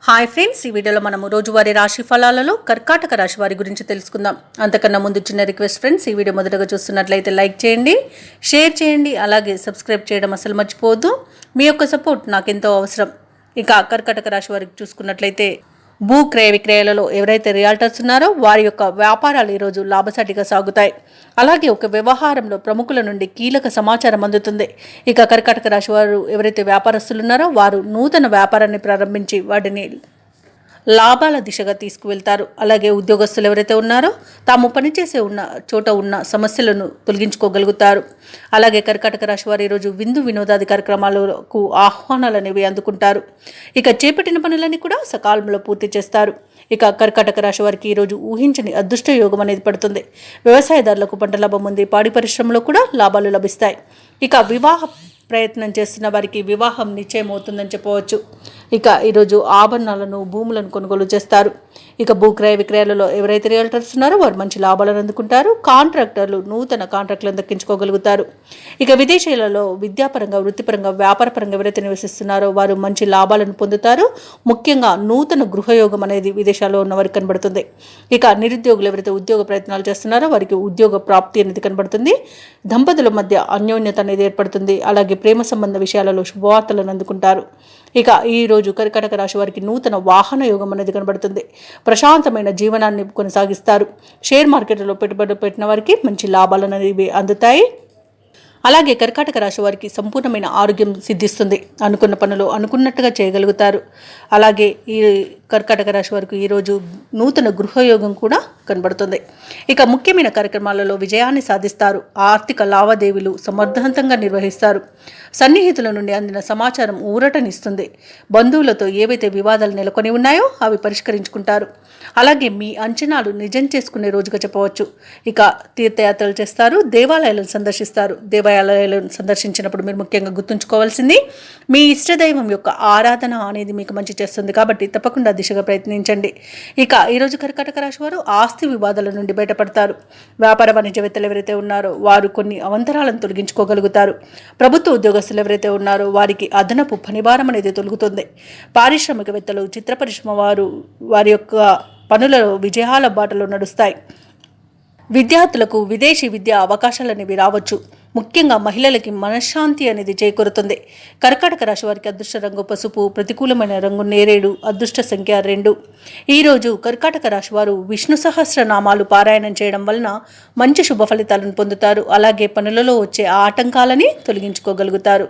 Hi friends, ఈ వీడియోలో మనము రోజువారీ రాశి ఫలాలలో కర్కాటక రాశి వారి గురించి తెలుసుకుందాం. అంతకన్నా ముందు చిన్న రిక్వెస్ట్ ఫ్రెండ్స్, ఈ వీడియో మొదటగా చూస్తున్నట్లయితే లైక్ చేయండి, షేర్ చేయండి, అలాగే సబ్స్క్రైబ్ చేయడం అసలు మర్చిపోవద్దు. మీ యొక్క సపోర్ట్ నాకెంతో అవసరం. ఇక కర్కాటక రాశి వారికి చూసుకున్నట్లయితే భూ క్రయ విక్రయాలలో ఎవరైతే రియాల్టర్స్ ఉన్నారో వారి యొక్క వ్యాపారాలు ఈరోజు లాభసాటిగా సాగుతాయి. అలాగే ఒక వ్యవహారంలో ప్రముఖుల నుండి కీలక సమాచారం అందుతుంది. ఇక కర్కాటక రాశి వారు ఎవరైతే వ్యాపారస్తులు ఉన్నారో వారు నూతన వ్యాపారాన్ని ప్రారంభించి వాటిని లాభాల దిశగా తీసుకువెళ్తారు. అలాగే ఉద్యోగస్తులు ఎవరైతే ఉన్నారో తాము పనిచేసే చోట ఉన్న సమస్యలను తొలగించుకోగలుగుతారు. అలాగే కర్కాటక రాశి వారు ఈరోజు విందు వినోదాది కార్యక్రమాలకు ఆహ్వానాలు అనేవి అందుకుంటారు. ఇక చేపట్టిన పనులన్నీ కూడా సకాలంలో పూర్తి చేస్తారు. ఇక కర్కాటక రాశి వారికి ఈరోజు ఊహించని అదృష్ట యోగం అనేది పడుతుంది. వ్యవసాయదారులకు పంట లాభం ఉంది. పాడి పరిశ్రమలో కూడా లాభాలు లభిస్తాయి. ఇక వివాహ ప్రయత్నం చేస్తున్న వారికి వివాహం నిశ్చయం అవుతుందని చెప్పవచ్చు. ఇక ఈరోజు ఆభరణాలను భూములను కొనుగోలు చేస్తారు. ఇక భూక్రయ విక్రయాలలో ఎవరైతే రియల్టర్స్ ఉన్నారో వారు మంచి లాభాలను అందుకుంటారు. కాంట్రాక్టర్లు నూతన కాంట్రాక్టులను దక్కించుకోగలుగుతారు. ఇక విదేశీయులలో విద్యాపరంగా, వృత్తిపరంగా, వ్యాపారపరంగా ఎవరైతే నివసిస్తున్నారో వారు మంచి లాభాలను పొందుతారు. ముఖ్యంగా నూతన గృహయోగం అనేది విదేశాల్లో ఉన్న వారికి కనబడుతుంది. ఇక నిరుద్యోగులు ఎవరైతే ఉద్యోగ ప్రయత్నాలు చేస్తున్నారో వారికి ఉద్యోగ ప్రాప్తి అనేది కనబడుతుంది. దంపతుల మధ్య అన్యోన్యత అనేది ఏర్పడుతుంది. అలాగే ప్రేమ సంబంధ విషయాలలో శుభవార్తలను అందుకుంటారు. ఇక ఈరోజు కర్కాటక రాశి వారికి నూతన వాహన యోగం అనేది కనబడుతుంది. ప్రశాంతమైన జీవనాన్ని కొనసాగిస్తారు. షేర్ మార్కెట్లో పెట్టుబడి పెట్టిన వారికి మంచి లాభాలు అనేవి అందుతాయి. అలాగే కర్కాటక రాశి వారికి సంపూర్ణమైన ఆరోగ్యం సిద్ధిస్తుంది. అనుకున్న పనులు అనుకున్నట్టుగా చేయగలుగుతారు. అలాగే ఈ కర్కాటక రాశి వారికి ఈరోజు నూతన గృహయోగం కూడా కనబడుతుంది. ఇక ముఖ్యమైన కార్యక్రమాలలో విజయాన్ని సాధిస్తారు. ఆర్థిక లావాదేవీలు సమర్థవంతంగా నిర్వహిస్తారు. సన్నిహితుల నుండి అందిన సమాచారం ఊరటనిస్తుంది. బంధువులతో ఏవైతే వివాదాలు నెలకొని ఉన్నాయో అవి పరిష్కరించుకుంటారు. అలాగే మీ అంచనాలు నిజం చేసుకునే రోజుగా చెప్పవచ్చు. ఇక తీర్థయాత్రలు చేస్తారు. దేవాలయాలను సందర్శిస్తారు. దేవాలయాలను సందర్శించినప్పుడు మీరు ముఖ్యంగా గుర్తుంచుకోవాల్సింది మీ ఇష్టదైవం యొక్క ఆరాధన అనేది మీకు మంచి చేస్తుంది. కాబట్టి తప్పకుండా దిశగా ప్రయత్నించండి. ఇక ఈరోజు కర్కాటక రాశి వారు ఆస్తి వివాదాల నుండి బయటపడతారు. వ్యాపార వాణిజ్యవేత్తలు ఎవరైతే ఉన్నారో వారు కొన్ని అవంతరాలను తొలగించుకోగలుగుతారు. ప్రభుత్వ ఉద్యోగస్తులు ఎవరైతే ఉన్నారో వారికి అదనపు పనిభారం అనేది తొలగుతుంది. పారిశ్రామికవేత్తలు, చిత్ర పరిశ్రమ వారి యొక్క పనులలో విజయాల బాటలో నడుస్తాయి. విద్యార్థులకు విదేశీ విద్యా అవకాశాలు అనేవి రావచ్చు. ముఖ్యంగా మహిళలకి మనశ్శాంతి అనేది చేకూరుతుంది. కర్కాటక రాశి వారికి అదృష్ట రంగు పసుపు, ప్రతికూలమైన రంగు నేరేడు, అదృష్ట సంఖ్య 2. ఈరోజు కర్కాటక రాశి వారు విష్ణు సహస్రనామాలు పారాయణం చేయడం వలన మంచి శుభ ఫలితాలను పొందుతారు. అలాగే పనులలో వచ్చే ఆటంకాలని తొలగించుకోగలుగుతారు.